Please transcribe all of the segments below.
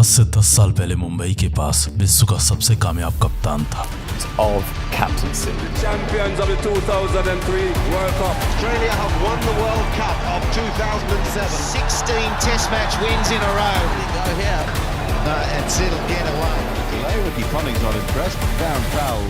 आज से 10 साल पहले मुंबई के पास विश्व का सबसे कामयाब कप्तान था। Of captaincy. Champions of the 2003 World Cup. Australia have won the World Cup of 2007. 16 Test match wins in a row. Go here and settle get away. Ricky Ponting's not impressed. Down foul.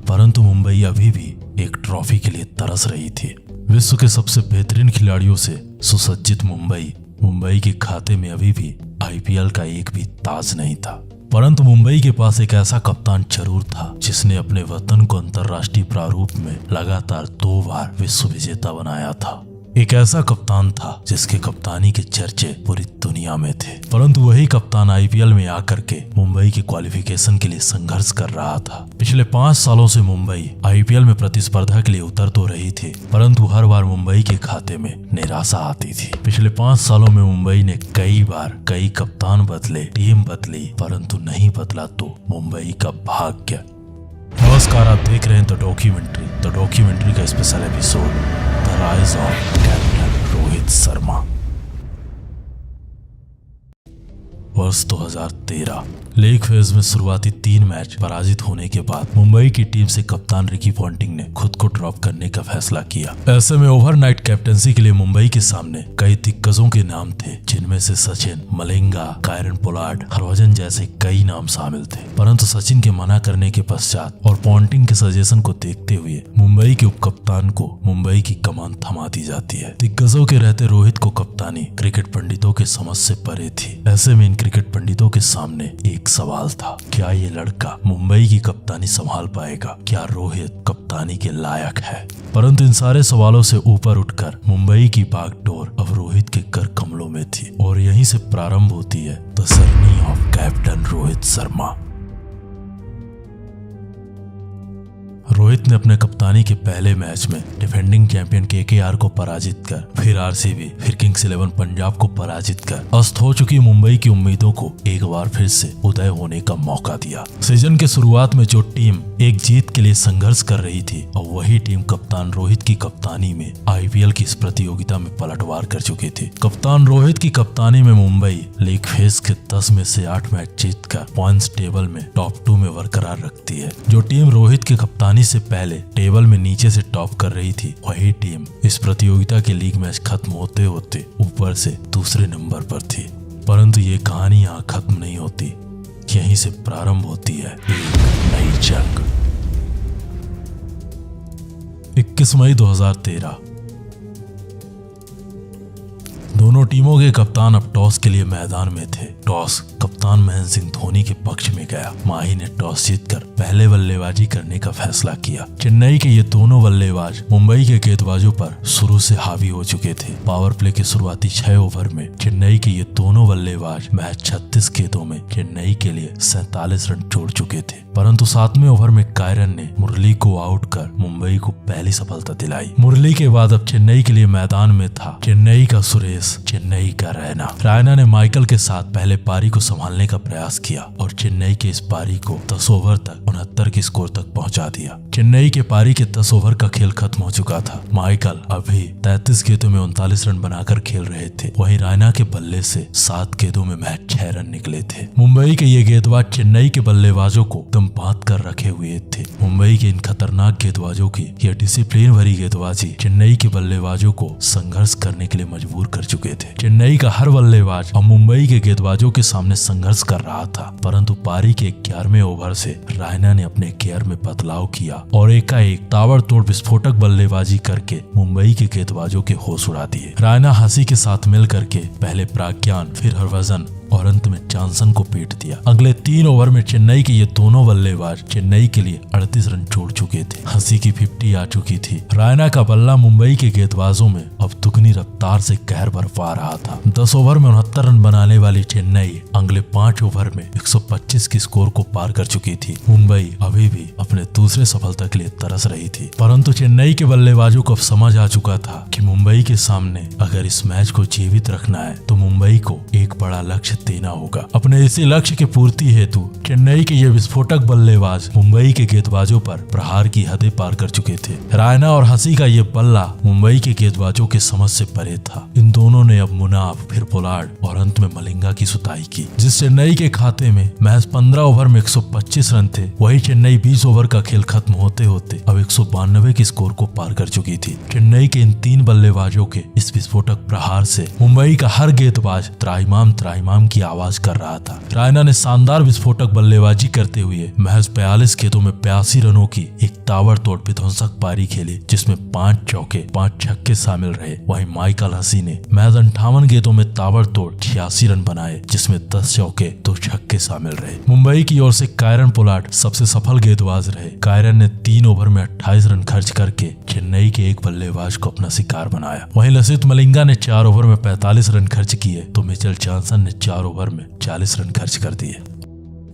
परंतु मुंबई अभी भी एक trophy के लिए तरस रही थी। विश्व के सबसे बेहतरीन खिलाड़ियों से सुसज्जित मुंबई के खाते में अभी भी आईपीएल का एक भी ताज नहीं था। परंतु मुंबई के पास एक ऐसा कप्तान जरूर था जिसने अपने वतन को अंतर्राष्ट्रीय प्रारूप में लगातार 2 बार विश्व विजेता बनाया था। एक ऐसा कप्तान था जिसके कप्तानी के चर्चे पूरी दुनिया में थे। परंतु वही कप्तान आईपीएल में आकर के मुंबई के क्वालिफिकेशन के लिए संघर्ष कर रहा था। पिछले 5 सालों से मुंबई आईपीएल में प्रतिस्पर्धा के लिए उतर तो रही थी, परंतु हर बार मुंबई के खाते में निराशा आती थी। पिछले 5 सालों में मुंबई ने कई बार कई कप्तान बदले, टीम बदली, परंतु नहीं बदला तो मुंबई का भाग्य। नमस्कार, आप देख रहे हैं द डॉक्यूमेंट्री का special episode the rise of captain Rohit Sharma. वर्ष 2013 लीग फेज में शुरुआती 3 मैच पराजित होने के बाद मुंबई की टीम से कप्तान रिकी पॉन्टिंग ने खुद को ड्रॉप करने का फैसला किया। ऐसे में ओवरनाइट कैप्टनसी के लिए मुंबई के सामने कई दिग्गजों के नाम थे, जिनमें से सचिन, मलिंगा, कायरन पोलार्ड, हरभजन जैसे कई नाम शामिल थे। परंतु सचिन के मना करने के पश्चात और पॉन्टिंग के सजेशन को देखते हुए मुंबई के उपकप्तान को मुंबई की कमान थमा दी जाती है। दिग्गजों के रहते रोहित को कप्तानी क्रिकेट पंडितों के समझ से परे थी। ऐसे में इन क्रिकेट पंडितों के सामने एक सवाल था, क्या ये लड़का मुंबई की कप्तानी संभाल पाएगा? क्या रोहित कप्तानी के लायक है? परंतु इन सारे सवालों से ऊपर उठकर मुंबई की बागडोर अब रोहित के कर कमलों में थी और यहीं से प्रारंभ होती है the journey of captain Rohit Sharma. Rohit ने अपने कप्तानी के पहले मैच में डिफेंडिंग चैंपियन केकेआर को पराजित कर, फिर आरसीबी, फिर किंग्स 11 पंजाब को पराजित कर अस्त हो चुकी मुंबई की उम्मीदों को एक बार फिर से उदय होने का मौका दिया। सीजन के शुरुआत में जो टीम एक जीत के लिए संघर्ष कर रही थी, और वही टीम कप्तान रोहित की कप्तानी में आईपीएल की इस प्रतियोगिता में पलटवार कर चुकी थी। कप्तान रोहित की कप्तानी में मुंबई लीग फेज के 10 में से 8 मैच जीतकर पॉइंट्स टेबल में टॉप 2 में बरकरार रखती है। जो टीम रोहित की कप्तानी से पहले टेबल में नीचे से टॉप कर रही थी, वही टीम इस प्रतियोगिता के लीग मैच खत्म होते होते ऊपर से दूसरे नंबर पर थी। परंतु ये कहानी यहाँ खत्म नहीं होती, यहीं से प्रारंभ होती है एक नई जंग। 21 मई 2013 दोनों टीमों के कप्तान अब टॉस के लिए मैदान में थे। टॉस कप्तान महेंद्र सिंह धोनी के पक्ष में गया। माही ने टॉस जीतकर पहले बल्लेबाजी करने का फैसला किया। चेन्नई के ये दोनों बल्लेबाज मुंबई के गेंदबाजों पर शुरू से हावी हो चुके थे। पावर प्ले के शुरुआती 6 ओवर में चेन्नई के ये दोनों बल्लेबाज महज 36 गेंदों में चेन्नई के लिए 47 रन जोड़ चुके थे। परंतु 7वें ओवर में कायरन ने मुरली को आउट कर मुंबई को पहली सफलता दिलाई। मुरली के बाद अब चेन्नई के लिए मैदान में था चेन्नई का सुरेश, चेन्नई का रैना ने माइकल के साथ पहले पारी को संभालने का प्रयास किया और चेन्नई के इस पारी को 10 ओवर तक 69 की स्कोर तक पहुंचा दिया। चेन्नई के पारी के 10 ओवर का खेल खत्म हो चुका था। माइकल अभी 33 गेंदों में 39 रन बनाकर खेल रहे थे। वहीं रैना के बल्ले से 7 गेंदों में महज 6 रन निकले थे। मुंबई के ये गेंदबाज चेन्नई के बल्लेबाजों को दम बांध कर रखे हुए थे। मुंबई के इन खतरनाक गेंदबाजों की यह डिसिप्लिन भरी गेंदबाजी चेन्नई के बल्लेबाजों को संघर्ष करने के लिए मजबूर कर चुके थे। चेन्नई का हर बल्लेबाज अब मुंबई के गेंदबाजों के सामने संघर्ष कर रहा था। परंतु पारी के 11वें ओवर से रैना ने अपने गियर में बदलाव किया और एकाएक ताबड़तोड़ विस्फोटक बल्लेबाजी करके मुंबई के गेंदबाजों के होश उड़ा दिए। रैना हंसी के साथ मिल करके पहले प्राज्ञान, फिर हरभजन और अंत में जॉनसन को पीट दिया। अगले 3 ओवर में चेन्नई के ये दोनों बल्लेबाज चेन्नई के लिए 38 रन जोड़ चुके थे। हंसी की 50 आ चुकी थी। रैना का बल्ला मुंबई के गेंदबाजों में अब दुगनी रफ्तार से कहर बरपा रहा था। 10 ओवर में 69 रन बनाने वाली चेन्नई अगले 5 ओवर में 125 की स्कोर को पार कर चुकी थी। मुंबई अभी भी अपने दूसरे सफलता के लिए तरस रही थी। परंतु चेन्नई के बल्लेबाजों को अब समझ आ चुका था कि मुंबई के सामने अगर इस मैच को जीवित रखना है तो मुंबई को एक बड़ा लक्ष्य देना होगा। अपने इसी लक्ष्य की पूर्ति हेतु चेन्नई के ये विस्फोटक बल्लेबाज मुंबई के गेंदबाजों पर प्रहार की हदें पार कर चुके थे। रायना और हंसी का ये बल्ला मुंबई के गेंदबाजों के समझ से परे था। इन दोनों ने अब मुनाफ, फिर पोलार्ड और अंत में मलिंगा की सुताई की। जिस चेन्नई के खाते में महज 15 ओवर में 125 रन थे, वही चेन्नई 20 ओवर का खेल खत्म होते होते अब 192 के स्कोर को पार कर चुकी थी। चेन्नई के इन 3 बल्लेबाजों के इस विस्फोटक प्रहार से मुंबई का हर गेंदबाज त्राहिमाम त्राहिमाम की आवाज कर रहा था। रायना ने शानदार विस्फोटक बल्लेबाजी करते हुए महज 42 गेंदों में 82 रनों की एक ताबड़तोड़ विध्वंसक पारी खेली, जिसमें 5 चौके 5 छक्के शामिल रहे। वहीं माइकल हसी ने महज 58 गेंदों में ताबड़तोड़ 86 रन बनाए, जिसमें 10 चौके 2 छक्के शामिल रहे। मुंबई की ओर से कायरन पोलार्ड सबसे सफल गेंदबाज रहे। कायरन ने 3 ओवर में 28 रन खर्च करके चेन्नई के एक बल्लेबाज को अपना शिकार बनाया। वहीं लसित मलिंगा ने 4 ओवर में 45 रन खर्च किए तो मिचेल जॉनसन ने 4 ओवर में 40 रन खर्च कर दिए।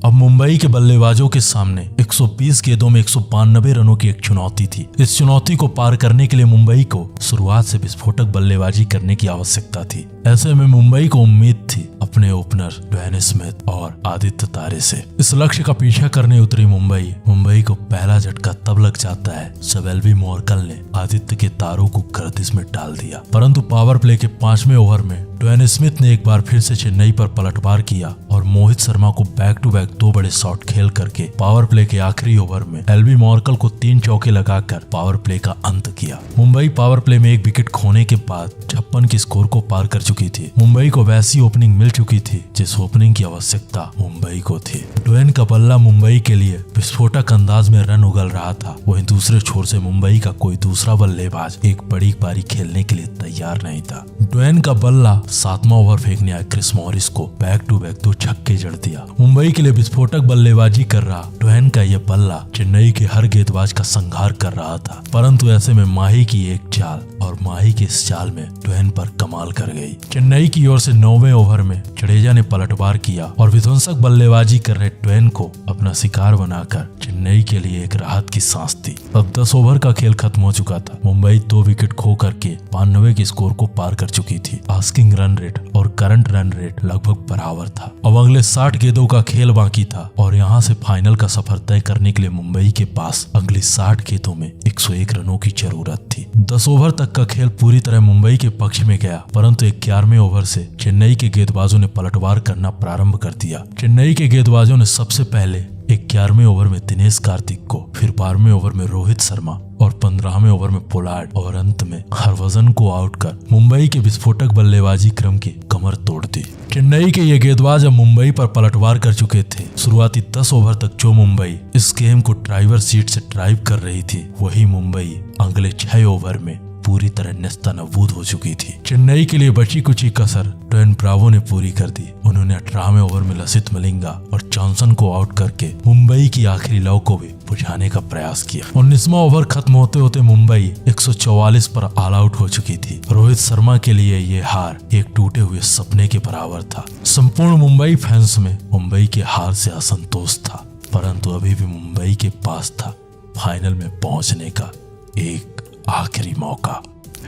अब मुंबई के बल्लेबाजों के सामने 120 गेंदों में 192 रनों की एक चुनौती थी। इस चुनौती को पार करने के लिए मुंबई को शुरुआत से विस्फोटक बल्लेबाजी करने की आवश्यकता थी। ऐसे में मुंबई को उम्मीद थी अपने ओपनर ड्वेन स्मिथ और आदित्य तारे से। इस लक्ष्य का पीछा करने उतरी मुंबई को पहला झटका तब लग जाता है जब एल्बी मॉर्कल ने आदित्य के तारों को गर्दिश में डाल दिया। परंतु पावर प्ले के 5वें ओवर में ड्वेन स्मिथ ने एक बार फिर से चेन्नई पर पलटवार किया और मोहित शर्मा को बैक टू बैक 2 बड़े शॉट खेल करके पावर प्ले के आखिरी ओवर में एल्बी मॉर्कल को 3 चौके लगाकर पावर प्ले का अंत किया। मुंबई पावर प्ले में एक विकेट खोने के बाद 56 के स्कोर को पार कर चुकी थी। मुंबई को वैसी ओपनिंग मिल चुकी थी जिस ओपनिंग की आवश्यकता मुंबई को थी। ड्वेन का बल्ला मुंबई के लिए विस्फोटक अंदाज में रन उगल रहा था। वहीं दूसरे छोर से मुंबई का कोई दूसरा बल्लेबाज एक बड़ी पारी खेलने के लिए तैयार नहीं था। ड्वेन का बल्ला 7वां ओवर फेंकने आए क्रिस मॉरिस को बैक टू बैक 2 छक्के जड़ दिया। मुंबई के लिए विस्फोटक बल्लेबाजी कर रहा ड्वेन का यह बल्ला चेन्नई के हर गेंदबाज का संहार कर रहा था। परंतु ऐसे में माही की एक चाल और माही के इस चाल में ड्वेन पर कमाल कर गई। चेन्नई की ओर से 9वें ओवर में जडेजा ने पलटवार किया और विध्वंसक बल्लेबाजी कर रहे ड्वेन को अपना शिकार बनाकर चेन्नई के लिए एक राहत की सांस दी। अब 10 ओवर का खेल खत्म हो चुका था। मुंबई 2 विकेट खो करके 92 के स्कोर को पार कर चुकी थी। आस्किंग रन रेट और करंट रन रेट लगभग बराबर था। अब अगले 60 गेंदों का खेल बाकी था और यहाँ से फाइनल का सफर तय करने के लिए मुंबई के पास अगली 60 गेंदों में 101 रनों की जरूरत थी। 10 ओवर तक का खेल पूरी तरह मुंबई के पक्ष में गया, परंतु 11वें ओवर से चेन्नई के गेंदबाजों ने पलटवार करना प्रारंभ कर दिया। चेन्नई के गेंदबाजों ने सबसे पहले 11वें ओवर में दिनेश कार्तिक को, फिर 12वें ओवर में रोहित शर्मा और 15वें ओवर में पोलार्ड और अंत में हरभजन को आउट कर मुंबई के विस्फोटक बल्लेबाजी क्रम की कमर तोड़ दी। चेन्नई के ये गेंदबाज अब मुंबई पर पलटवार कर चुके थे। शुरुआती 10 ओवर तक जो मुंबई इस गेम को ड्राइवर सीट से ड्राइव कर रही थी, वही मुंबई अगले 6 ओवर में पूरी तरह नेस्तनाबूद हो चुकी थी। चेन्नई के लिए बची कुची कसर ड्वेन ब्रावो ने पूरी कर दी। उन्होंने 18वें ओवर में लसित मलिंगा और जॉनसन को आउट करके मुंबई की आखिरी लौ को भी बुझाने का प्रयास किया। 19वां ओवर खत्म होते होते मुंबई 144 पर ऑल आउट हो चुकी थी। रोहित शर्मा के लिए ये हार एक टूटे हुए सपने के बराबर था। संपूर्ण मुंबई फैंस में मुंबई के हार से असंतोष था, परंतु अभी भी मुंबई के पास था फाइनल में पहुंचने का एक आखिरी मौका।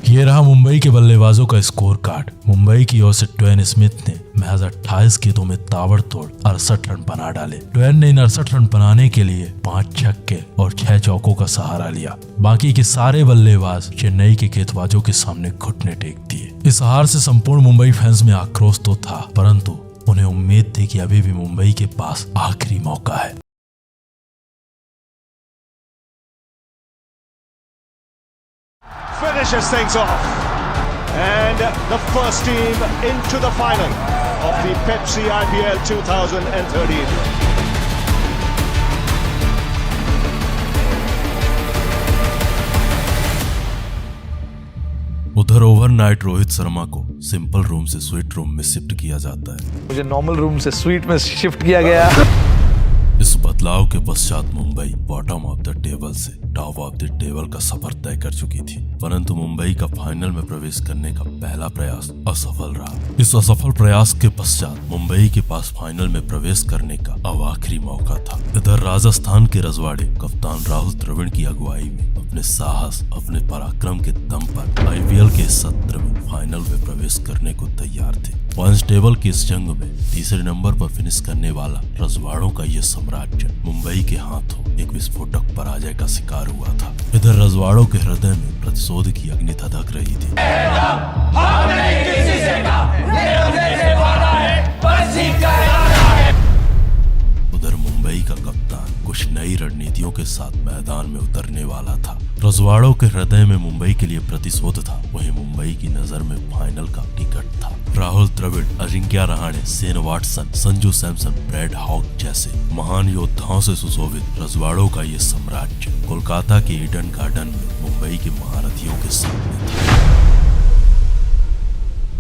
ये रहा मुंबई के बल्लेबाजों का स्कोर कार्ड। मुंबई की ओर से ड्वेन स्मिथ ने महज 28 गेंदों में ताबड़तोड़ 68 रन बना डाले। ड्वेन ने इन 68 रन बनाने के लिए 5 छक्के और 6 चौकों का सहारा लिया। बाकी के सारे बल्लेबाज चेन्नई के गेंदबाजों के सामने घुटने टेक दिए। इस हार से संपूर्ण मुंबई फैंस में आक्रोश तो था, परंतु उन्हें उम्मीद थी कि अभी भी मुंबई के पास आखिरी मौका है। Finishes things off, and the first team into the final of the Pepsi IPL 2013. उधर ओवरनाइट रोहित शर्मा को सिंपल रूम से स्वीट रूम में शिफ्ट किया जाता है। मुझे नॉर्मल रूम से स्वीट में शिफ्ट किया गया। इस बदलाव के पश्चात Mumbai bottom of the table से टॉप ऑफ द टेबल का सफर तय कर चुकी थी, परंतु मुंबई का फाइनल में प्रवेश करने का पहला प्रयास असफल रहा। इस असफल प्रयास के पश्चात मुंबई के पास फाइनल में प्रवेश करने का अब आखिरी मौका था। इधर राजस्थान के रजवाड़े कप्तान राहुल द्रविड़ की अगुवाई में अपने साहस, अपने पराक्रम के दम पर आईपीएल के सत्र में फाइनल में प्रवेश करने को तैयार थे। पॉइंट्स टेबल की इस जंग में तीसरे नंबर पर फिनिश करने वाला रजवाड़ों का यह साम्राज्य मुंबई के हाथों एक विस्फोटक पराजय का शिकार हुआ था। इधर रजवाड़ों के हृदय में प्रतिशोध की अग्नि धधक रही थी। उधर मुंबई का कप्तान कुछ नई रणनीतियों के साथ मैदान में उतरने वाला था। रजवाड़ों के हृदय में मुंबई के लिए प्रतिशोध था, वहीं मुंबई की नजर में फाइनल का टिकट था। Rahul Dravid, Ajinkya Rahane, Shane Watson, Sanju Samson, Brad Hogg जैसे महान योद्धाओं से सुशोभित रजवाड़ों का ये साम्राज्य कोलकाता के ईडन गार्डन में मुंबई के महारथियों के सामने था।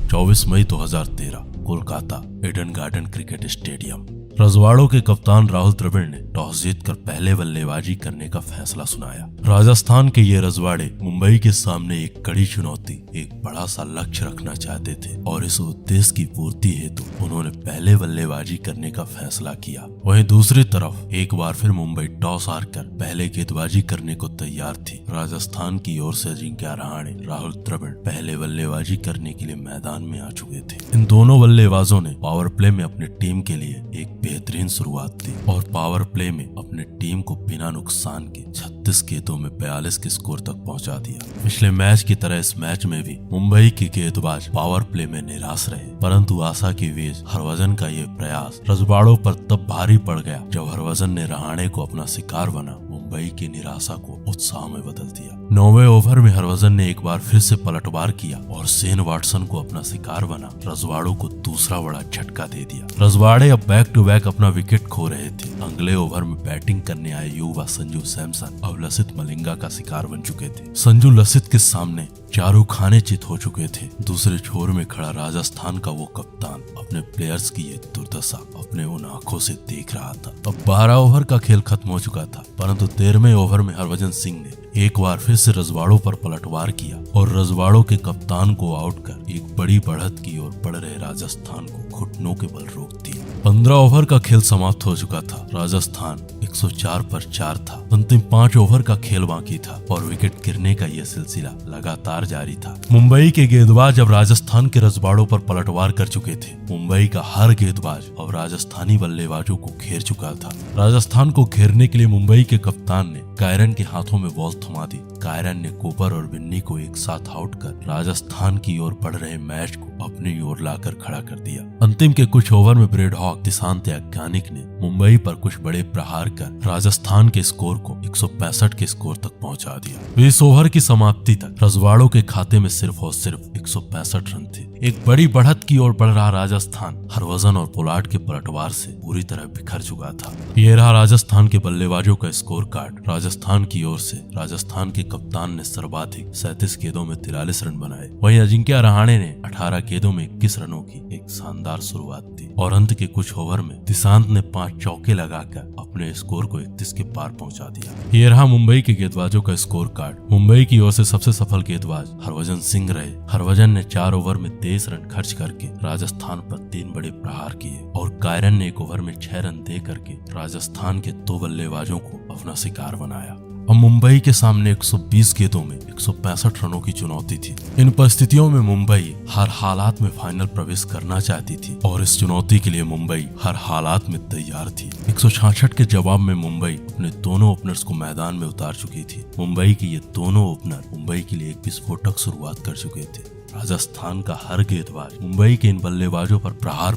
24 मई 2013 Kolkata Eden Garden cricket stadium. रजवाड़ों के कप्तान राहुल द्रविड़ ने टॉस जीतकर पहले बल्लेबाजी करने का फैसला सुनाया। राजस्थान के ये रजवाड़े मुंबई के सामने एक कड़ी चुनौती, एक बड़ा सा लक्ष्य रखना चाहते थे और इस उद्देश्य की पूर्ति हेतु उन्होंने पहले बल्लेबाजी करने का फैसला किया। वहीं दूसरी तरफ एक बार फिर मुंबई टॉस हारकर पहले गेंदबाजी करने को तैयार थी। राजस्थान की ओर से अजिंक्य रहाणे, राहुल द्रविड़ पहले बल्लेबाजी करने के लिए मैदान में आ चुके थे। इन दोनों बल्लेबाजों ने पावर प्ले में अपनी टीम के लिए एक बेहतरीन शुरुआत थी और पावर प्ले में अपने टीम को बिना नुकसान के 36 गेंदों में 42 के स्कोर तक पहुंचा दिया। पिछले मैच की तरह इस मैच में भी मुंबई के गेंदबाज पावर प्ले में निराश रहे, परंतु आशा की वेज हरभजन का ये प्रयास रजवाड़ों पर तब भारी पड़ गया जब हरभजन ने रहाणे को अपना शिकार बना मुंबई की निराशा को उत्साह में बदल दिया। 9वें ओवर में हरभजन ने एक बार फिर से पलटवार किया और शेन वॉटसन को अपना शिकार बना रजवाड़ों को दूसरा बड़ा झटका दे दिया। रजवाड़े अब बैक टू बैक अपना विकेट खो रहे थे। अगले ओवर में बैटिंग करने आए युवा संजू सैमसन अब लसित मलिंगा का शिकार बन चुके थे। संजू लसित के सामने चारों खाने चित हो चुके थे। दूसरे छोर में खड़ा राजस्थान का वो कप्तान अपने प्लेयर्स की ये दुर्दशा अपने उन आंखों से देख रहा था। अब 12 ओवर का खेल खत्म हो चुका था, परंतु 13वें ओवर में हरभजन सिंह ने एक बार फिर से रजवाड़ों पर पलटवार किया और रजवाड़ों के कप्तान को आउट कर एक बड़ी बढ़त की ओर बढ़ रहे राजस्थान को घुटनों के बल रोक दिया। 15 ओवर का खेल समाप्त हो चुका था। राजस्थान 104 पर 4 था। अंतिम 5 ओवर का खेल बाकी था और विकेट गिरने का यह सिलसिला लगातार जारी था। मुंबई के गेंदबाज अब राजस्थान के रजवाड़ों पर पलटवार कर चुके थे। मुंबई का हर गेंदबाज अब राजस्थानी बल्लेबाजों को घेर चुका था। राजस्थान को घेरने के लिए मुंबई के कप्तान ने कायरन के हाथों में बॉल थमा दी। कायरन ने कूपर और बिन्नी को एक साथ आउट कर राजस्थान की ओर बढ़ रहे मैच को अपनी ओर लाकर खड़ा कर दिया। अंतिम के कुछ ओवर में ब्रेड हॉक, दिशांत याज्ञानिक ने मुंबई पर कुछ बड़े प्रहार कर राजस्थान के स्कोर को 165 के स्कोर तक पहुंचा दिया। 20 ओवर की समाप्ति तक रजवाड़ों के खाते में सिर्फ और सिर्फ 165 रन थे। एक बड़ी बढ़त की ओर बढ़ रहा राजस्थान हरभजन और पोलार्ड के पलटवार से पूरी तरह बिखर चुका था। ये रहा राजस्थान के बल्लेबाजों का स्कोर कार्ड। राजस्थान की ओर से राजस्थान के कप्तान ने सर्वाधिक 37 गेंदों में 43 रन बनाए। वहीं अजिंक्य रहाणे ने 18 गेंदों में 21 रनों की एक शानदार शुरुआत दी और अंत के कुछ ओवर में दिशांत ने 5 चौके लगाकर अपने स्कोर को 31 के पार पहुंचा दिया। ये रहा मुंबई के गेंदबाजों का स्कोर कार्ड। मुंबई की ओर से सबसे सफल गेंदबाज हरभजन सिंह रहे। हरभजन ने 4 ओवर में 23 रन खर्च करके राजस्थान पर 3 बड़े प्रहार किए और कायरन ने 1 ओवर में 6 रन दे करके राजस्थान के 2 बल्लेबाजों को अपना शिकार बनाया। अब मुंबई के सामने 120 गेंदों में 165 रनों की चुनौती थी। इन परिस्थितियों में मुंबई हर हालात में फाइनल प्रवेश करना चाहती थी और इस चुनौती के लिए मुंबई हर हालात में तैयार थी। 166 के जवाब में मुंबई अपने दोनों ओपनर्स को मैदान में उतार चुकी थी। मुंबई के ये दोनों ओपनर मुंबई के लिए एक विस्फोटक शुरुआत कर चुके थे। राजस्थान का हर गेंदबाज मुंबई के इन बल्लेबाजों पर प्रहार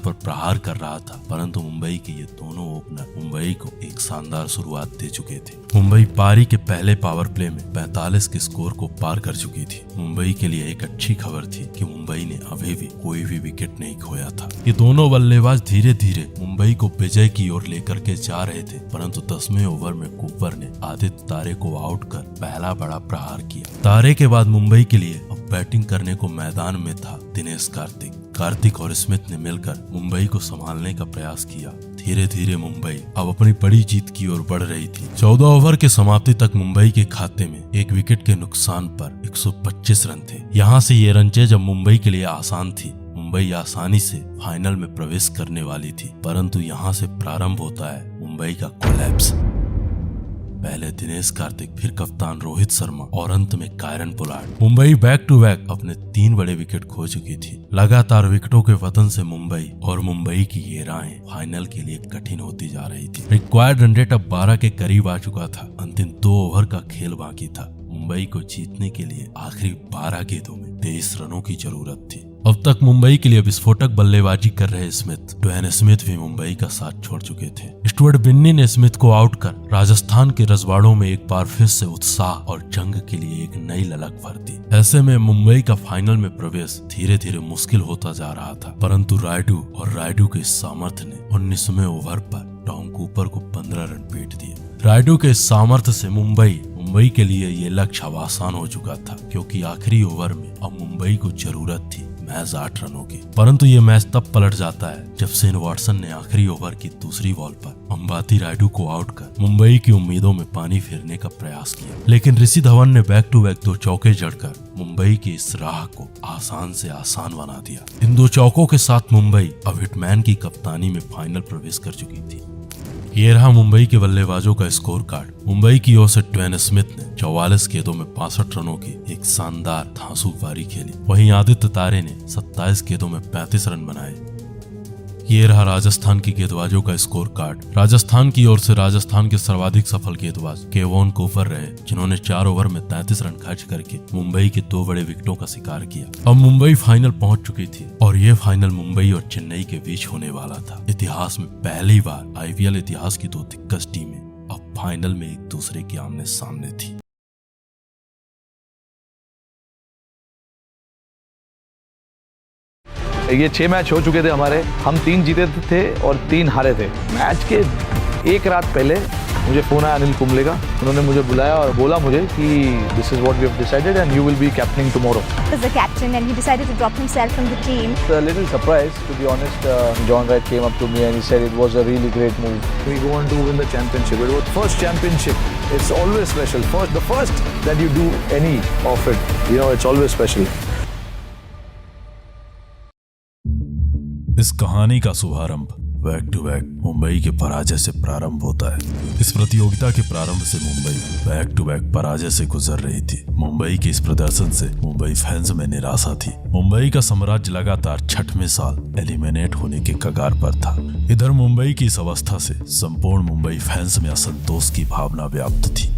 कर रहा था, परंतु मुंबई के ये दोनों ओपनर मुंबई को एक शानदार शुरुआत दे चुके थे। मुंबई पारी के पहले पावर प्ले में 45 के स्कोर को पार कर चुकी थी। मुंबई के लिए एक अच्छी खबर थी कि मुंबई ने अभी भी कोई भी विकेट नहीं खोया था। ये दोनों बल्लेबाज धीरे धीरे मुंबई को विजय की ओर लेकर के जा रहे थे, परंतु 10वें ओवर में कूपर ने आदित्य तारे को आउट कर पहला बड़ा प्रहार किया। तारे के बाद मुंबई के लिए अब बैटिंग करने को मैदान में था दिनेश कार्तिक। कार्तिक और स्मिथ ने मिलकर मुंबई को संभालने का प्रयास किया। धीरे धीरे मुंबई अब अपनी बड़ी जीत की ओर बढ़ रही थी। 14 ओवर के समाप्ति तक मुंबई के खाते में 1 विकेट के नुकसान पर 125 रन थे। यहाँ से ये रनचेज अब मुंबई के लिए आसान थी। मुंबई आसानी से फाइनल में प्रवेश करने वाली थी, परंतु यहाँ से प्रारंभ होता है मुंबई का कोलैप्स। पहले दिनेश कार्तिक, फिर कप्तान रोहित शर्मा और अंत में Kieron Pollard. Mumbai back to back अपने 3 बड़े विकेट खो चुकी थी। लगातार विकेटों के पतन से मुंबई की ये राहें फाइनल के लिए कठिन होती जा रही थी। रिक्वायर्ड रन रेट अब 12 के करीब आ चुका था। अंतिम 2 ओवर का खेल बाकी था। मुंबई को जीतने के लिए आखिरी 12 गेंदों में 23 रनों की जरूरत थी। अब तक मुंबई के लिए विस्फोटक बल्लेबाजी कर रहे ड्वेन स्मिथ भी मुंबई का साथ छोड़ चुके थे। स्टुअर्ट बिन्नी ने स्मिथ को आउट कर राजस्थान के रजवाड़ों में एक बार फिर से उत्साह और जंग के लिए एक नई ललक भर दी। ऐसे में मुंबई का फाइनल में प्रवेश धीरे धीरे मुश्किल होता जा रहा था, परंतु रायडू के सामर्थ्य ने 19वें ओवर पर टॉम कूपर को 15 रन पीट दिए। रायडू के सामर्थ्य से मुंबई के लिए ये लक्ष्य अब आसान हो चुका था, क्योंकि आखिरी ओवर में अब मुंबई को जरूरत थी महज 8 रनों की। परंतु ये मैच तब पलट जाता है जब शेन वॉटसन ने आखिरी ओवर की दूसरी बॉल पर अंबाती रायडू को आउट कर मुंबई की उम्मीदों में पानी फेरने का प्रयास किया। लेकिन ऋषि धवन ने बैक टू बैक 2 चौके जड़कर मुंबई की इस राह को आसान से आसान बना दिया। इन 2 चौकों के साथ मुंबई अब हिटमैन की कप्तानी में फाइनल प्रवेश कर चुकी थी। ये रहा मुंबई के बल्लेबाजों का स्कोर कार्ड। मुंबई की ओर से ड्वेन स्मिथ ने 44 गेंदों में 65 रनों की एक शानदार धांसू पारी खेली। वहीं आदित्य तारे ने 27 गेंदों में 35 रन बनाए। ये रहा राजस्थान की गेंदबाजों का स्कोर कार्ड। राजस्थान की ओर से राजस्थान के सर्वाधिक सफल गेंदबाज केवॉन कूपर रहे, जिन्होंने 4 ओवर में 33 रन खर्च करके मुंबई के 2 बड़े विकेटों का शिकार किया। अब मुंबई फाइनल पहुंच चुकी थी और ये फाइनल मुंबई और चेन्नई के बीच होने वाला था। इतिहास में पहली बार आईपीएल इतिहास की 2 दिग्गज टीमें अब फाइनल में एक दूसरे के आमने सामने थी। ये 6 मैच हो चुके थे हमारे। हम 3 जीते थे और 3 हारे थे। मैच के 1 रात पहले मुझे फोन आया अनिल कुंबले का। उन्होंने मुझे बुलाया और बोला मुझे कि this is what we have decided and you will be captaining tomorrow. As the captain and he decided to drop himself from the team. A little surprised, to be honest. John Wright came up to me and he said it was a really great move. We go on to win the championship. It was first championship. It's always special. The first that you do any of it, it's always special. इस कहानी का शुभारंभ back to back Mumbai के पराजय से प्रारंभ होता है। इस प्रतियोगिता के प्रारंभ से मुंबई बैक टू बैक पराजय से गुजर रही थी। मुंबई के इस प्रदर्शन से मुंबई फैंस में निराशा थी। मुंबई का साम्राज्य लगातार 6वें साल एलिमिनेट होने के कगार पर था। इधर मुंबई की इस अवस्था से संपूर्ण मुंबई फैंस में असंतोष की भावना व्याप्त थी।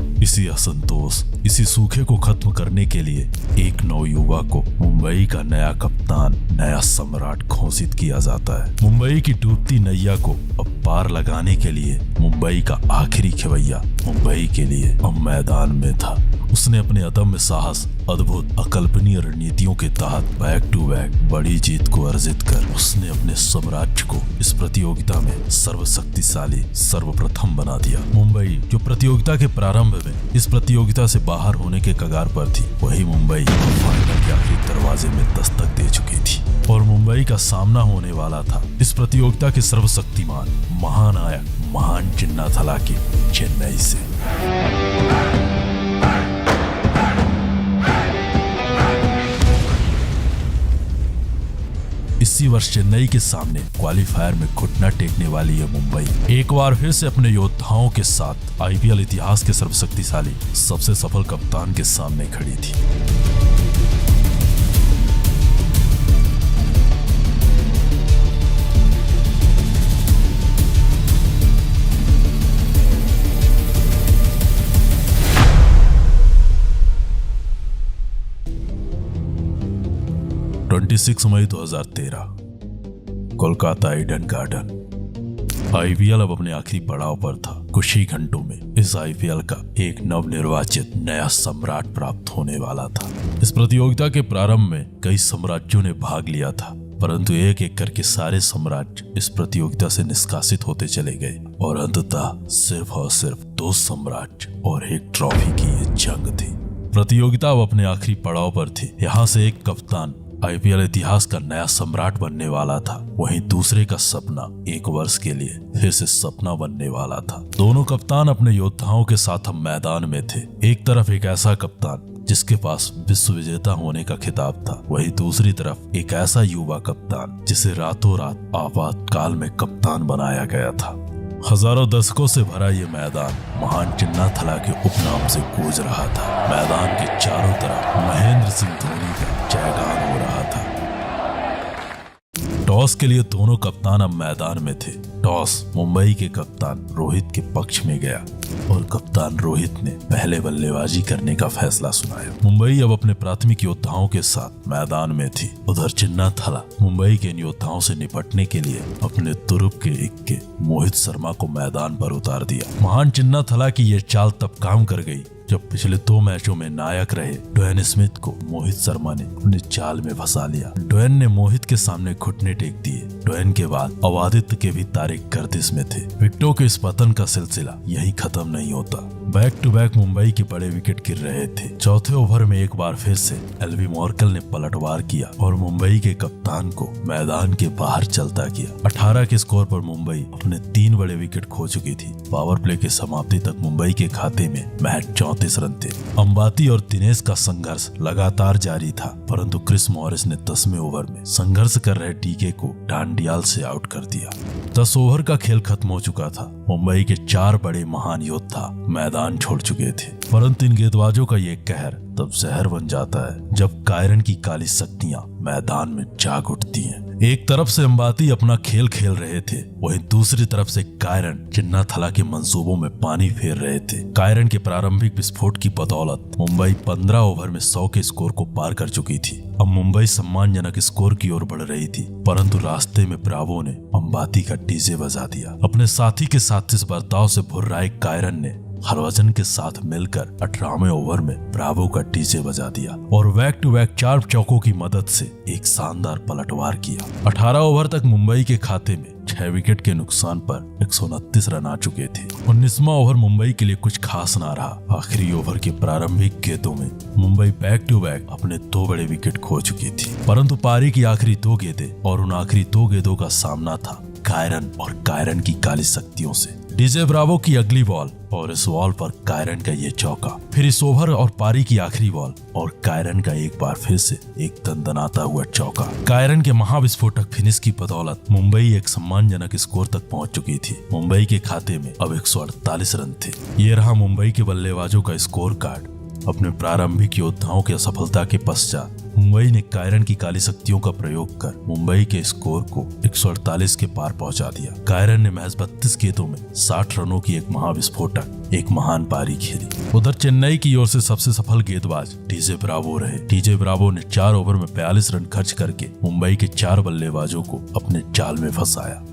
इसी सूखे को खत्म करने के लिए एक नवयुवा को मुंबई का नया कप्तान, नया सम्राट घोषित किया जाता है। मुंबई की डूबती नैया को अब पार लगाने के लिए मुंबई का आखिरी खिवैया मुंबई के लिए अब मैदान में था। उसने अपने अदम्य साहस, अद्भुत अकल्पनीय रणनीतियों के तहत बैक टू बैक बड़ी जीत को अर्जित कर उसने अपने साम्राज्य को इस प्रतियोगिता में सर्वशक्तिशाली, सर्वप्रथम बना दिया। मुंबई जो प्रतियोगिता के प्रारंभ में इस प्रतियोगिता से बाहर होने के कगार पर थी, वही मुंबई फाइनल के आखिरी दरवाजे में दस्तक दे चुकी थी और मुंबई का सामना होने वाला था इस प्रतियोगिता के सर्वशक्तिमान, महानायक, महान चिन्नाथला की चेन्नई से। इसी वर्ष चेन्नई के सामने क्वालीफायर में घुटना टेकने वाली है मुंबई। एक बार फिर से अपने योद्धाओं के साथ आईपीएल इतिहास के सर्वशक्तिशाली, सबसे सफल कप्तान के सामने खड़ी थी। मई 2013 कोलकाता ईडन गार्डन। आईपीएल अब अपने आखिरी पड़ाव पर था। कुछ ही घंटों में इस आईपीएल का एक नवनिर्वाचित नया सम्राट प्राप्त होने वाला था। इस प्रतियोगिता के प्रारंभ में कई साम्राज्यों ने भाग लिया था, परंतु एक एक करके सारे साम्राज्य इस प्रतियोगिता से निष्कासित होते चले गए और अंततः सिर्फ और सिर्फ 2 साम्राज्य और एक ट्रॉफी की ये जंग थी। प्रतियोगिता अब अपने आखिरी पड़ाव पर थी। यहाँ से एक कप्तान आईपीएल इतिहास का नया सम्राट बनने वाला था, वहीं दूसरे का सपना 1 वर्ष के लिए फिर से सपना बनने वाला था। दोनों कप्तान अपने योद्धाओं के साथ हम मैदान में थे। एक तरफ एक ऐसा कप्तान जिसके पास विश्व विजेता होने का खिताब था, वहीं दूसरी तरफ एक ऐसा युवा कप्तान जिसे रातों रात आपातकाल में कप्तान बनाया गया था। हजारों दशकों से भरा ये मैदान महान चिन्नाथला के उपनाम से गूंज रहा था। मैदान के चारों तरफ महेंद्र सिंह धोनी का जयगान हो रहा था। टॉस के लिए दोनों कप्तान अब मैदान में थे। टॉस मुंबई के कप्तान रोहित के पक्ष में गया और कप्तान रोहित ने पहले बल्लेबाजी करने का फैसला सुनाया। मुंबई अब अपने प्राथमिक योद्धाओं के साथ मैदान में थी। उधर चिन्नाथला मुंबई के इन योद्धाओं से निपटने के लिए अपने तुरुप के इक्के मोहित शर्मा को मैदान पर उतार दिया। महान चिन्नाथला की ये चाल तब काम कर गई जब पिछले 2 मैचों में नायक रहे ड्वेन स्मिथ को मोहित शर्मा ने अपने चाल में फंसा लिया। ड्वेन ने मोहित के सामने घुटने टेक दिए। ड्वेन के बाद अवादित्य के भी तारीख गर्दिश में थे। विकेटों के इस पतन का सिलसिला यहीं खत्म नहीं होता। बैक टू बैक मुंबई के बड़े विकेट गिर रहे थे। चौथे ओवर में एक बार फिर से एलवी मॉर्कल ने पलटवार किया और मुंबई के कप्तान को मैदान के बाहर चलता किया। 18 के स्कोर पर मुंबई अपने 3 बड़े विकेट खो चुकी थी। पावर प्ले की समाप्ति तक मुंबई के खाते में महज 34 रन थे। अंबाती और दिनेश का संघर्ष लगातार जारी था, परंतु क्रिस मॉरिस ने 10वें ओवर में संघर्ष कर रहे टीके को डांडियाल से आउट कर दिया। 10 ओवर का खेल खत्म हो चुका था। मुंबई के 4 बड़े महान योद्धा मैदान छोड़ चुके थे, परंतु इन गेंदबाजों का ये कहर तब जहर बन जाता है जब कायरन की काली शक्तियां मैदान में जाग उठती हैं। एक तरफ से अंबाती अपना खेल खेल रहे थे, वहीं दूसरी तरफ से कायरन चिन्नाथला के मंसूबों में पानी फेर रहे थे। कायरन के प्रारंभिक विस्फोट की बदौलत मुंबई 15 ओवर में 100 के स्कोर को पार कर चुकी थी। अब मुंबई सम्मानजनक स्कोर की ओर बढ़ रही थी, परंतु रास्ते में ब्रावो ने अंबाती का डीजे बजा दिया। अपने साथी के साथ इस बर्ताव से भुर्राए कायरन ने हरभजन के साथ मिलकर 18वें ओवर में ब्रावो का डीजे बजा दिया और बैक टू बैक 4 चौकों की मदद से एक शानदार पलटवार किया। 18 ओवर तक मुंबई के खाते में 6 विकेट के नुकसान पर 129 रन आ चुके थे। 19वां ओवर मुंबई के लिए कुछ खास ना रहा। आखिरी ओवर के प्रारंभिक गेंदों में मुंबई बैक टू बैक अपने 2 बड़े विकेट खो चुकी थी, परंतु पारी की आखिरी 2 गेंदें और उन आखिरी 2 गेंदों का सामना था कायरन और कायरन की काली शक्तियों से। डीजे ब्रावो की अगली बॉल और इस बॉल पर कायरन का ये चौका, फिर इस ओवर और पारी की आखिरी बॉल और कायरन का एक बार फिर से एक दंदनाता हुआ चौका। कायरन के महाविस्फोटक फिनिश की बदौलत मुंबई एक सम्मानजनक स्कोर तक पहुंच चुकी थी। मुंबई के खाते में अब 148 रन थे। ये रहा मुंबई के बल्लेबाजों का स्कोर कार्ड। अपने प्रारंभिक योद्धाओं की असफलता के पश्चात मुंबई ने कायरन की काली शक्तियों का प्रयोग कर मुंबई के स्कोर को 148 के पार पहुंचा दिया। कायरन ने महज 32 गेंदों में 60 रनों की एक महाविस्फोटक एक महान पारी खेली। उधर चेन्नई की ओर से सबसे सफल गेंदबाज डीजे ब्रावो रहे। डीजे ब्रावो ने 4 ओवर में 42 रन खर्च करके मुंबई के 4 बल्लेबाजों को अपने जाल में फंसाया।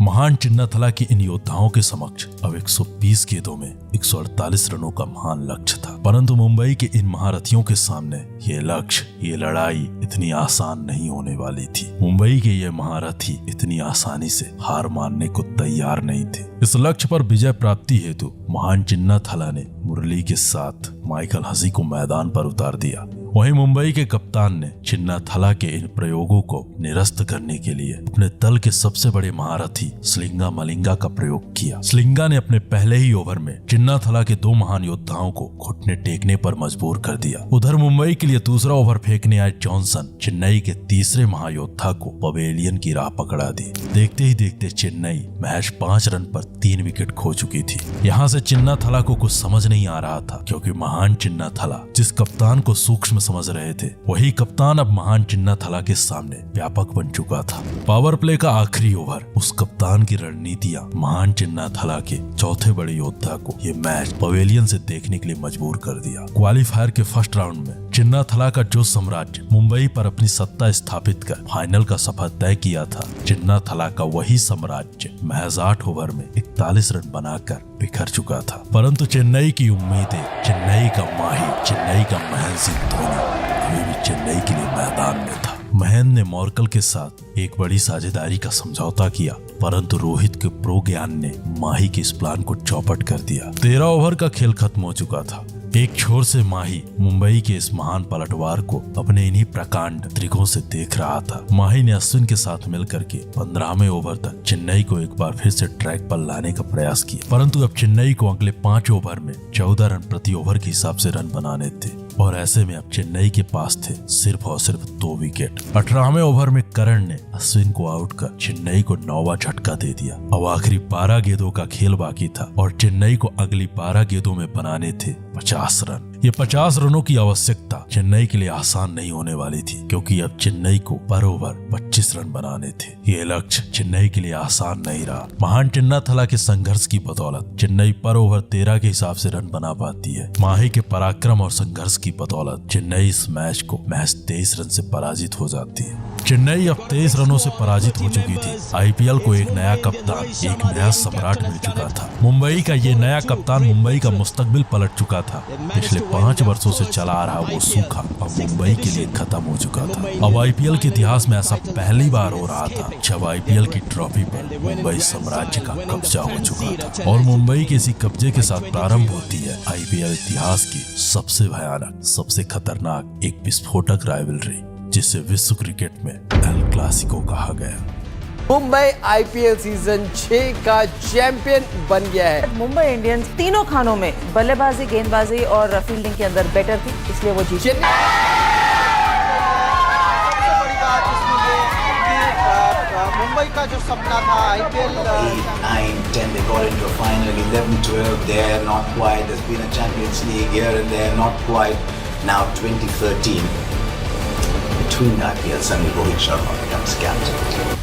महान चिन्नाथला के इन योद्धाओं के समक्ष अब 120 गेंदों में 148 रनों का महान लक्ष्य था, परंतु मुंबई के इन महारथियों के सामने ये लक्ष्य, ये लड़ाई इतनी आसान नहीं होने वाली थी। मुंबई के ये महारथी इतनी आसानी से हार मानने को तैयार नहीं थे। इस लक्ष्य पर विजय प्राप्ति हेतु महान चिन्नाथला ने मुरली के साथ माइकल हसी को मैदान पर उतार दिया। वहीं मुंबई के कप्तान ने चिन्नाथला के इन प्रयोगों को निरस्त करने के लिए अपने दल के सबसे बड़े महारथी स्लिंगा मलिंगा का प्रयोग किया। स्लिंगा ने अपने पहले ही ओवर में चिन्नाथला के 2 महान योद्धाओं को घुटने टेकने पर मजबूर कर दिया। उधर मुंबई के लिए दूसरा ओवर फेंकने आए जॉनसन चेन्नई के तीसरे महायोद्धा को पवेलियन की राह पकड़ा दी। देखते ही देखते चेन्नई महज 5 रन पर 3 विकेट खो चुकी थी। यहाँ से चिन्नाथला को कुछ समझ नहीं आ रहा था, क्योंकि महान चिन्नाथला जिस कप्तान को सूक्ष्म समझ रहे थे, वही कप्तान अब महान चिन्नाथला के सामने व्यापक बन चुका था। पावर प्ले का आखिरी ओवर, उस कप्तान की रणनीतियां महान चिन्नाथला के चौथे बड़े योद्धा को ये मैच पवेलियन से देखने के लिए मजबूर कर दिया। क्वालिफायर के फर्स्ट राउंड में चिन्नाथला का जो साम्राज्य मुंबई पर अपनी सत्ता स्थापित कर फाइनल का सफर तय किया था, चिन्नाथला का वही साम्राज्य महज 8 ओवर में 41 रन बनाकर बिखर चुका था। परंतु चेन्नई की उम्मीदें, चेन्नई का माही, चेन्नई का महेंद्र सिंह धोनी अभी भी चेन्नई के लिए मैदान में था। महेंद्र ने मॉर्कल के साथ एक बड़ी साझेदारी का समझौता किया, परंतु रोहित के प्रो ज्ञान ने माही के इस प्लान को चौपट कर दिया। 13 ओवर का खेल खत्म हो चुका था। एक छोर से माही मुंबई के इस महान पलटवार को अपने इन्हीं प्रकांड तरीकों से देख रहा था। माही ने अश्विन के साथ मिलकर के 15वें ओवर तक चेन्नई को एक बार फिर से ट्रैक पर लाने का प्रयास किया, परंतु अब चेन्नई को अगले 5 ओवर में 14 रन प्रति ओवर के हिसाब से रन बनाने थे और ऐसे में अब चेन्नई के पास थे सिर्फ और सिर्फ 2 विकेट। 18वें ओवर में करण ने अश्विन को आउट कर चेन्नई को 9वां झटका दे दिया। अब आखिरी 12 गेंदों का खेल बाकी था और चेन्नई को अगली 12 गेंदों में बनाने थे 50 रन। ये 50 रनों की आवश्यकता चेन्नई के लिए आसान नहीं होने वाली थी, क्योंकि अब चेन्नई को पर ओवर 25 रन बनाने थे। ये लक्ष्य चेन्नई के लिए आसान नहीं रहा। महान चिन्नाथला के संघर्ष की बदौलत चेन्नई पर ओवर 13 के हिसाब से रन बना पाती है। माही के पराक्रम और संघर्ष की बदौलत चेन्नई इस मैच 23 रन से पराजित हो जाती है। चेन्नई अब 23 रनों से पराजित हो चुकी थी। आईपीएल को एक नया कप्तान, एक नया सम्राट मिल चुका था। मुंबई का ये नया कप्तान मुंबई का मुस्तकबिल पलट चुका था। पिछले 5 वर्षों से चला आ रहा वो सूखा अब मुंबई के लिए खत्म हो चुका था। अब आईपीएल के इतिहास में ऐसा पहली बार हो रहा था जब आईपीएल की ट्रॉफी पर मुंबई साम्राज्य का कब्जा हो चुका था और मुंबई के इसी कब्जे के साथ प्रारंभ होती है आईपीएल इतिहास की सबसे भयानक, सबसे खतरनाक एक विस्फोटक राइवलरी, जिसे विश्व क्रिकेट में एल क्लासिको कहा गया। मुंबई आईपीएल सीजन 6 का चैंपियन बन गया है। मुंबई इंडियंस तीनों खानों में बल्लेबाजी, गेंदबाजी और फील्डिंग के अंदर बेटर थी, इसलिए वो जीती। मुंबई का जो सपना था IPL 9, 10 they got into a final, 11, 12 there, not quite. There's been a Champions League here and there, not quite. Now 2013, between IPLs and Rohit Sharma becomes captain.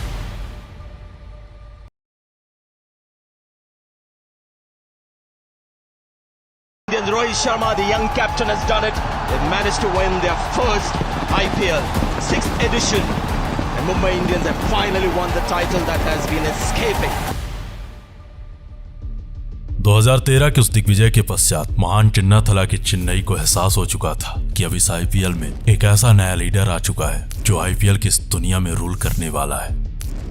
Rohit Sharma, the young captain, has done it. They've managed to win their first IPL, 6th edition. And Mumbai Indians have finally won the title that has been escaping. 2013 के उस दिग्विजय के पश्चात महान चिन्नाथला के चेन्नई को एहसास हो चुका था कि अब इस आईपीएल में एक ऐसा नया लीडर आ चुका है जो आईपीएल की इस दुनिया में रूल करने वाला है।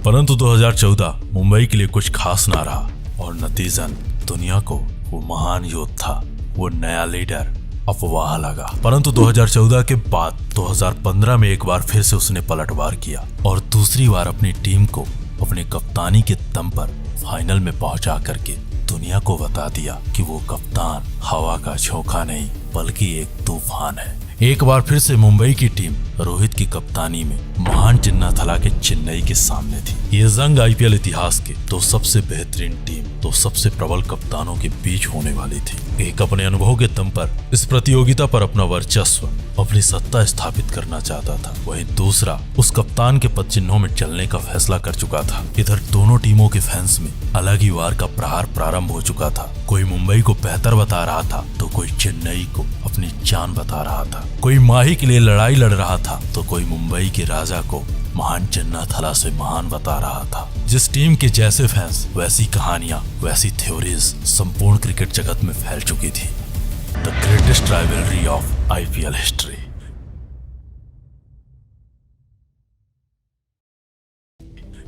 परंतु 2014 मुंबई के लिए कुछ खास ना रहा और नतीजन दुनिया को वो महान योद्धा, वो नया लीडर अफवाह लगा। परंतु 2014 के बाद 2015 में एक बार फिर से उसने पलटवार किया और दूसरी बार अपनी टीम को अपने कप्तानी के दम पर फाइनल में पहुंचा करके दुनिया को बता दिया कि वो कप्तान हवा का झोंका नहीं बल्कि एक तूफान है। एक बार फिर से मुंबई की टीम रोहित की कप्तानी में महान चिन्नाथला के चेन्नई के सामने थी। ये जंग आईपीएल इतिहास के 2 सबसे बेहतरीन टीम, 2 सबसे प्रबल कप्तानों के बीच होने वाली थी। एक अपने अनुभव के दम पर इस प्रतियोगिता पर अपना वर्चस्व, अपनी सत्ता स्थापित करना चाहता था, वहीं दूसरा उस कप्तान के पद चिन्हों में चलने का फैसला कर चुका था। इधर दोनों टीमों के फैंस में अलग ही वार का प्रहार प्रारंभ हो चुका था। कोई मुंबई को बेहतर बता रहा था तो कोई चेन्नई को अपनी जान बता रहा था। कोई माही के लिए लड़ाई लड़ रहा था तो कोई मुंबई के राजा को महान चिन्नाथला से महान बता रहा था। जिस टीम के जैसे फैंस वैसी कहानियां, वैसी थ्योरीज संपूर्ण क्रिकेट जगत में फैल चुकी थी। The greatest rivalry of IPL history.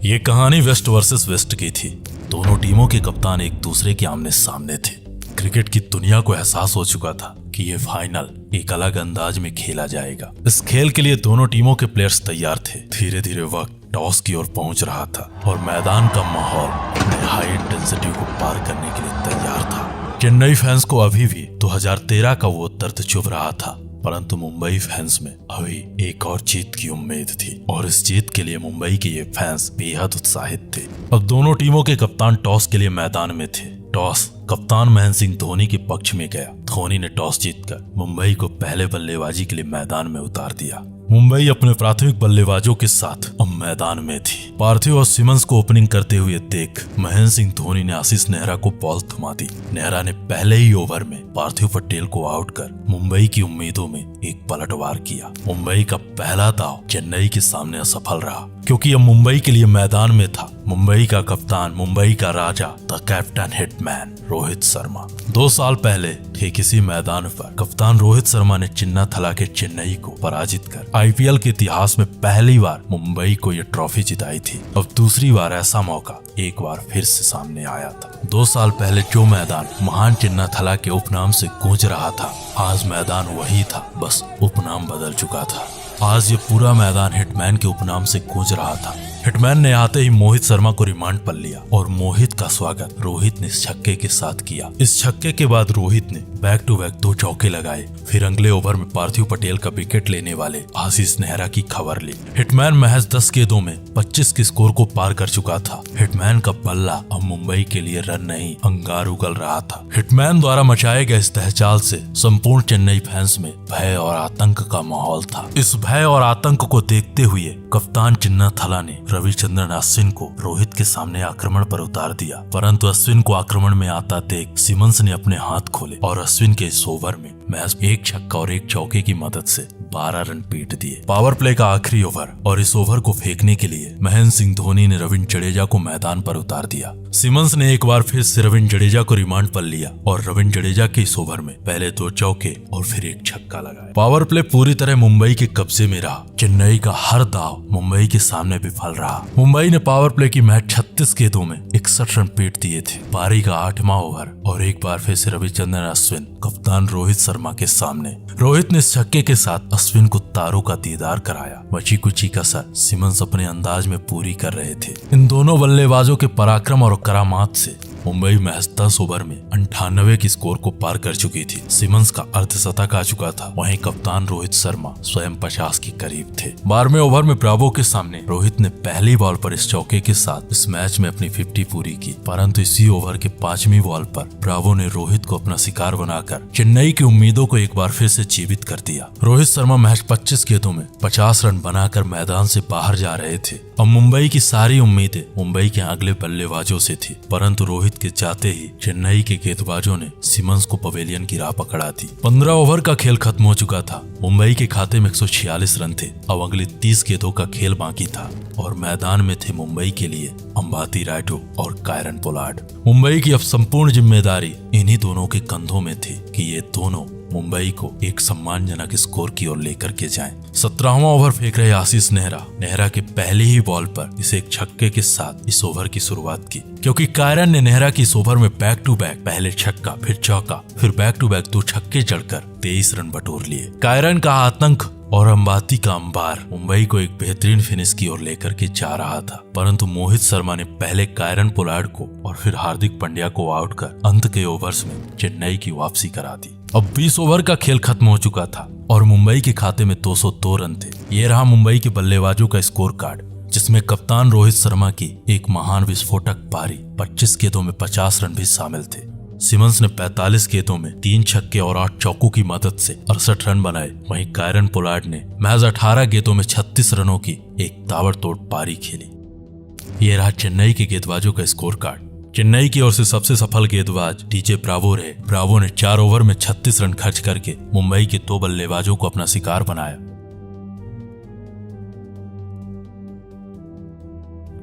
ये कहानी वेस्ट वर्सेस वेस्ट की थी। दोनों टीमों के कप्तान एक दूसरे के आमने सामने थे। क्रिकेट की दुनिया को एहसास हो चुका था कि ये फाइनल एक अलग अंदाज में खेला जाएगा। इस खेल के लिए दोनों टीमों के प्लेयर्स तैयार थे। धीरे धीरे वक्त टॉस की ओर पहुंच रहा था और मैदान का माहौल अपने हाई इंटेंसिटी को पार करने के लिए तैयार था। चेन्नई फैंस को अभी भी 2013 का वो दर्द चुभ रहा था, परंतु मुंबई फैंस में अभी एक और जीत की उम्मीद थी और इस जीत के लिए मुंबई के ये फैंस बेहद उत्साहित थे। अब दोनों टीमों के कप्तान टॉस के लिए मैदान में थे। टॉस कप्तान महेंद्र सिंह धोनी के पक्ष में गया। धोनी ने टॉस जीतकर मुंबई को पहले बल्लेबाजी के लिए मैदान में उतार दिया। मुंबई अपने प्राथमिक बल्लेबाजों के साथ अब मैदान में थी। पार्थिव और सिमंस को ओपनिंग करते हुए देख महेंद्र सिंह धोनी ने आशीष नेहरा को बॉल थमा दी। नेहरा ने पहले ही ओवर में पार्थिव पटेल को आउट कर मुंबई की उम्मीदों में एक पलटवार किया। मुंबई का पहला दाव चेन्नई के सामने असफल रहा क्योंकि अब मुंबई के लिए मैदान में था मुंबई का कप्तान, मुंबई का राजा, the captain hitman Rohit Sharma. 2 साल पहले ठीक इसी मैदान पर कप्तान रोहित शर्मा ने चिन्नाथला के चेन्नई को पराजित कर आईपीएल के इतिहास में पहली बार मुंबई को यह ट्रॉफी जिताई थी। अब दूसरी बार ऐसा मौका एक बार फिर से सामने आया था। 2 साल पहले जो मैदान महान चिन्नाथला के उपनाम से गूंज रहा था, आज मैदान वही था, बस उपनाम बदल चुका था। आज ये पूरा मैदान हिटमैन के उपनाम से गूंज रहा था। हिटमैन ने आते ही मोहित शर्मा को रिमांड पर लिया और मोहित का स्वागत रोहित ने इस छक्के के साथ किया। इस छक्के के बाद रोहित ने बैक टू बैक 2 चौके लगाए। फिर अगले ओवर में पार्थिव पटेल का विकेट लेने वाले आशीष नेहरा की खबर ली। हिटमैन महज 10 गेंदों में 25 के स्कोर को पार कर चुका था। हिटमैन का बल्ला अब मुंबई के लिए रन नहीं, अंगार उगल रहा था। हिटमैन द्वारा मचाए गए इस तहचाल से संपूर्ण चेन्नई फैंस में भय और आतंक का माहौल था। इस भय और आतंक को देखते हुए कप्तान चिन्नाथला ने रविचंद्रन अश्विन को रोहित के सामने आक्रमण पर उतार दिया, परंतु अश्विन को आक्रमण में आता देख सिमंस ने अपने हाथ खोले और अश्विन के इस ओवर में महज 1 छक्का और 1 चौके की मदद से 12 रन पीट दिए। पावर प्ले का आखिरी ओवर और इस ओवर को फेंकने के लिए महेंद्र सिंह धोनी ने रविंद्र जडेजा को मैदान पर उतार दिया। सिमंस ने एक बार फिर से रविंद्र जडेजा को रिमांड पर लिया और रविंद्र जडेजा के इस ओवर में पहले 2 चौके और फिर 1 छक्का लगाया। पावर प्ले पूरी तरह मुंबई के कब्जे में रहा। चेन्नई का हर दाव मुंबई के सामने विफल रहा। मुंबई ने पावर प्ले की महज 36 गेंदों में 61 रन पीट दिए थे। पारी का 8वां ओवर और एक बार फिर से रविचंद्रन अश्विन कप्तान रोहित शर्मा के सामने। रोहित ने इस छक्के के साथ अश्विन को तारों का दीदार कराया। बची कुची कसर सिमंस अपने अंदाज में पूरी कर रहे थे। इन दोनों बल्लेबाजों के पराक्रम और करामात से मुंबई महज 10 ओवर में 98 की स्कोर को पार कर चुकी थी। सिमंस का अर्धशतक आ चुका था, वहीं कप्तान रोहित शर्मा स्वयं 50 के करीब थे। 12वें ओवर में ब्रावो के सामने रोहित ने पहली बॉल पर इस चौके के साथ इस मैच में अपनी 50 पूरी की, परंतु इसी ओवर के 5वीं बॉल पर ब्रावो ने रोहित को अपना शिकार बनाकर चेन्नई की उम्मीदों को एक बार फिर से जीवित कर दिया। रोहित शर्मा महज 25 गेंदों में 50 रन बनाकर मैदान से बाहर जा रहे थे। अब मुंबई की सारी उम्मीदें मुंबई के अगले बल्लेबाजों से थी, परंतु रोहित के जाते ही चेन्नई के गेंदबाजों ने सिमंस को पवेलियन की राह पकड़ा दी। 15 ओवर का खेल खत्म हो चुका था। मुंबई के खाते में 146 रन थे। अब अगली 30 गेंदों का खेल बाकी था और मैदान में थे मुंबई के लिए अंबाती रायडू और कायरन पोलार्ड। मुंबई की अब संपूर्ण जिम्मेदारी इन्हीं दोनों के कंधों में थी कि ये दोनों मुंबई को एक सम्मानजनक स्कोर की ओर लेकर के जाएं। 17वां ओवर फेंक रहे आशीष नेहरा के पहले ही बॉल पर इसे एक छक्के के साथ इस ओवर की शुरुआत की, क्योंकि कायरन ने नेहरा की इस ओवर में बैक टू बैक पहले छक्का फिर चौका फिर बैक टू बैक 2 छक्के जड़कर 23 रन बटोर लिए। कायरन का आतंक और अंबाती का अंबार मुंबई को एक बेहतरीन फिनिश की ओर लेकर के जा रहा था, परंतु मोहित शर्मा ने पहले कायरन पोलार्ड को और फिर हार्दिक पांड्या को आउट कर अंत के ओवर्स में चेन्नई की वापसी करा दी। अब 20 ओवर का खेल खत्म हो चुका था और मुंबई के खाते में 202 रन थे। ये रहा मुंबई के बल्लेबाजों का स्कोर कार्ड, जिसमें कप्तान रोहित शर्मा की एक महान विस्फोटक पारी 25 गेंदों में 50 रन भी शामिल थे। सिमंस ने 45 गेंदों में 3 छक्के और 8 चौकों की मदद से 68 रन बनाए। वहीं कायरन पोलार्ड ने महज 18 गेंदों में 36 रनों की एक ताबड़तोड़ पारी खेली। ये रहा चेन्नई के गेंदबाजों का स्कोर कार्ड। चेन्नई की ओर से सबसे सफल गेंदबाज डीजे ब्रावो रहे। ब्रावो ने 4 ओवर में 36 रन खर्च करके मुंबई के 2 बल्लेबाजों को अपना शिकार बनाया।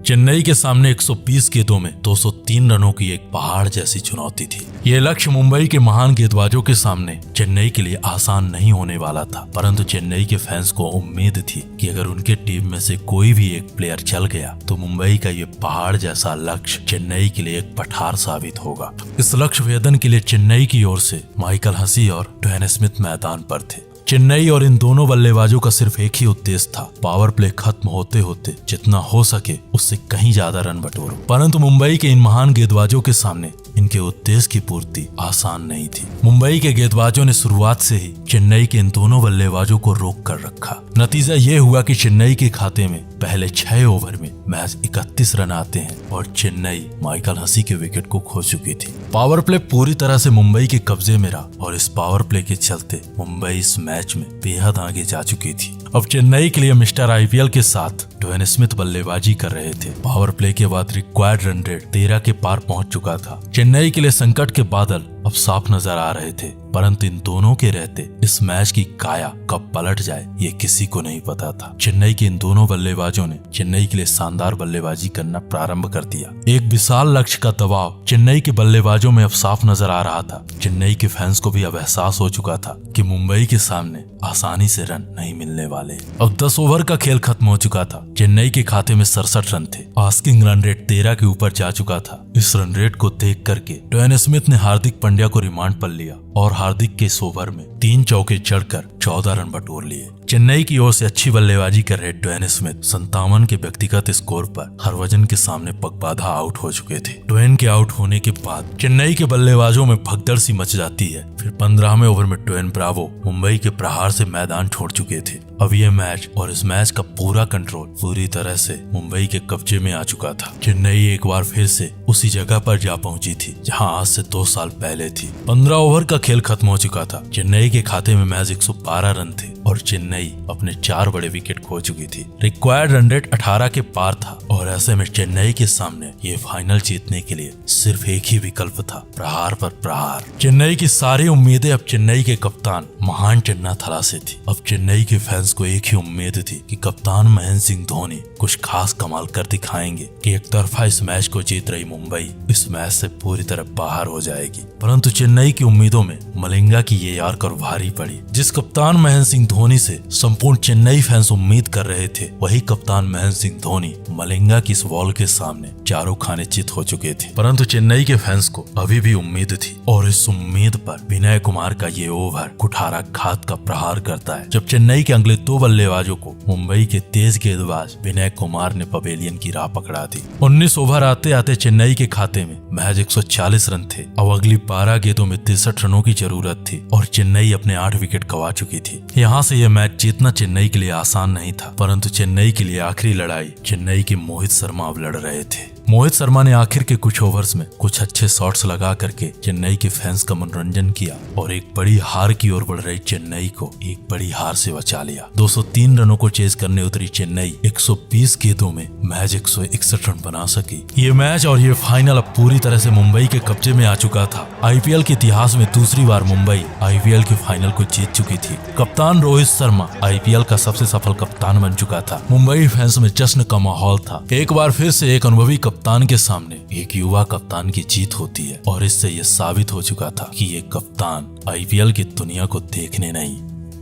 चेन्नई के सामने 120 गेंदों में 203 रनों की एक पहाड़ जैसी चुनौती थी। ये लक्ष्य मुंबई के महान गेंदबाजों के सामने चेन्नई के लिए आसान नहीं होने वाला था, परंतु चेन्नई के फैंस को उम्मीद थी कि अगर उनके टीम में से कोई भी एक प्लेयर चल गया तो मुंबई का ये पहाड़ जैसा लक्ष्य चेन्नई के लिए एक पठार साबित होगा। इस लक्ष्य वेदन के लिए चेन्नई की ओर से माइकल हसी और ड्वेन स्मिथ मैदान पर थे। चेन्नई और इन दोनों बल्लेबाजों का सिर्फ एक ही उद्देश्य था, पावर प्ले खत्म होते होते जितना हो सके उससे कहीं ज्यादा रन बटोरो। परंतु मुंबई के इन महान गेंदबाजों के सामने इनके उद्देश्य की पूर्ति आसान नहीं थी। मुंबई के गेंदबाजों ने शुरुआत से ही चेन्नई के इन दोनों बल्लेबाजों को रोक कर रखा। नतीजा ये हुआ कि चेन्नई के खाते में पहले 6 ओवर में महज 31 रन आते हैं और चेन्नई माइकल हसी के विकेट को खो चुकी थी। पावर प्ले पूरी तरह से मुंबई के कब्जे में रहा और इस पावर प्ले के चलते मुंबई इस मैच में बेहद आगे जा चुकी थी। अब चेन्नई के लिए मिस्टर आईपीएल के साथ ड्वेन स्मिथ बल्लेबाजी कर रहे थे। पावर प्ले के बाद रिक्वायर्ड रन रेट 13 के पार पहुंच चुका था। चेन्नई के लिए संकट के बादल अब साफ नजर आ रहे थे, परंतु इन दोनों के रहते इस मैच की काया कब पलट जाए ये किसी को नहीं पता था। चेन्नई के इन दोनों बल्लेबाजों ने चेन्नई के लिए शानदार बल्लेबाजी करना प्रारंभ कर दिया। एक विशाल लक्ष्य का दबाव चेन्नई के बल्लेबाजों में अब साफ नजर आ रहा था। चेन्नई के फैंस को भी अब एहसास हो चुका था कि मुंबई के सामने आसानी से रन नहीं मिलने वाले। अब 10 ओवर का खेल खत्म हो चुका था। चेन्नई के खाते में 67 रन थे। आस्किंग रन रेट 13 के ऊपर जा चुका था। इस रन रेट को देख करके ड्वेन स्मिथ ने हार्दिक पांड्या को रिमांड पर लिया और हार्दिक के इस ओवर में 3 चौके जड़कर 14 रन बटोर लिए। चेन्नई की ओर से अच्छी बल्लेबाजी कर रहे ड्वेन स्मिथ 57 के व्यक्तिगत स्कोर पर हरभजन के सामने पगबाधा आउट हो चुके थे। ड्वेन के आउट होने के बाद चेन्नई के बल्लेबाजों में भगदड़ सी मच जाती है। फिर 15वें ओवर में ड्वेन ब्रावो मुंबई के प्रहार से मैदान छोड़ चुके थे। अब ये मैच और इस मैच का पूरा कंट्रोल पूरी तरह से मुंबई के कब्जे में आ चुका था। चेन्नई एक बार फिर से उसी जगह पर जा पहुंची थी जहां आज से 2 साल पहले थी। 15 ओवर का खेल खत्म हो चुका था। चेन्नई के खाते में महज 112 रन थे और चेन्नई अपने 4 बड़े विकेट खो चुकी थी। रिक्वायर्ड रन रेट 18 के पार था और ऐसे में चेन्नई के सामने ये फाइनल जीतने के लिए सिर्फ एक ही विकल्प था, प्रहार पर प्रहार। चेन्नई की सारी उम्मीदें अब चेन्नई के कप्तान महान चन्नाथला से थी। अब चेन्नई के फैंस को एक ही उम्मीद थी कि कप्तान महेंद्र सिंह धोनी कुछ खास कमाल कर दिखाएंगे कि एक तरफा इस मैच को जीत रही मुंबई इस मैच से पूरी तरह बाहर हो जाएगी। परंतु चेन्नई की उम्मीदों में मलिंगा की ये यार कर भारी पड़ी। जिस कप्तान महेंद्र सिंह धोनी से संपूर्ण चेन्नई फैंस उम्मीद कर रहे थे, वही कप्तान महेंद्र सिंह धोनी मलिंगा की इस बॉल के सामने चारों खाने चित हो चुके थे। परंतु चेन्नई के फैंस को अभी भी उम्मीद थी और इस उम्मीद पर विनय कुमार का ये ओवर कुठाराघात का प्रहार करता है। जब चेन्नई के अगले 2 बल्लेबाजों को मुंबई के तेज गेंदबाज विनय कुमार ने पवेलियन की राह पकड़ा दी। 19 ओवर आते आते चेन्नई के खाते में महज 140 रन थे। अब अगली 12 गेंदों में 63 रनों की जरूरत थी और चेन्नई अपने 8 विकेट गंवा चुकी थी। यहाँ से यह मैच जीतना चेन्नई के लिए आसान नहीं था, परंतु चेन्नई के लिए आखिरी लड़ाई चेन्नई के मोहित शर्मा अब लड़ रहे थे। मोहित शर्मा ने आखिर के कुछ ओवर्स में कुछ अच्छे शॉट्स लगा करके चेन्नई के फैंस का मनोरंजन किया और एक बड़ी हार की ओर बढ़ रही चेन्नई को एक बड़ी हार से बचा लिया। 203 रनों को चेज करने उतरी चेन्नई 120 गेंदों में महज 161 रन बना सकी। ये मैच और ये फाइनल अब पूरी तरह से मुंबई के कब्जे में आ चुका था। आईपीएल के इतिहास में दूसरी बार मुंबई आईपीएल के फाइनल को जीत चुकी थी। कप्तान रोहित शर्मा आईपीएल का सबसे सफल कप्तान बन चुका था। मुंबई फैंस में जश्न का माहौल था। एक बार फिर से एक अनुभवी कप्तान के सामने एक युवा कप्तान की जीत होती है और इससे यह साबित हो चुका था कि ये कप्तान आईपीएल की दुनिया को देखने नहीं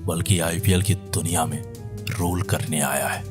बल्कि आईपीएल की दुनिया में रूल करने आया है।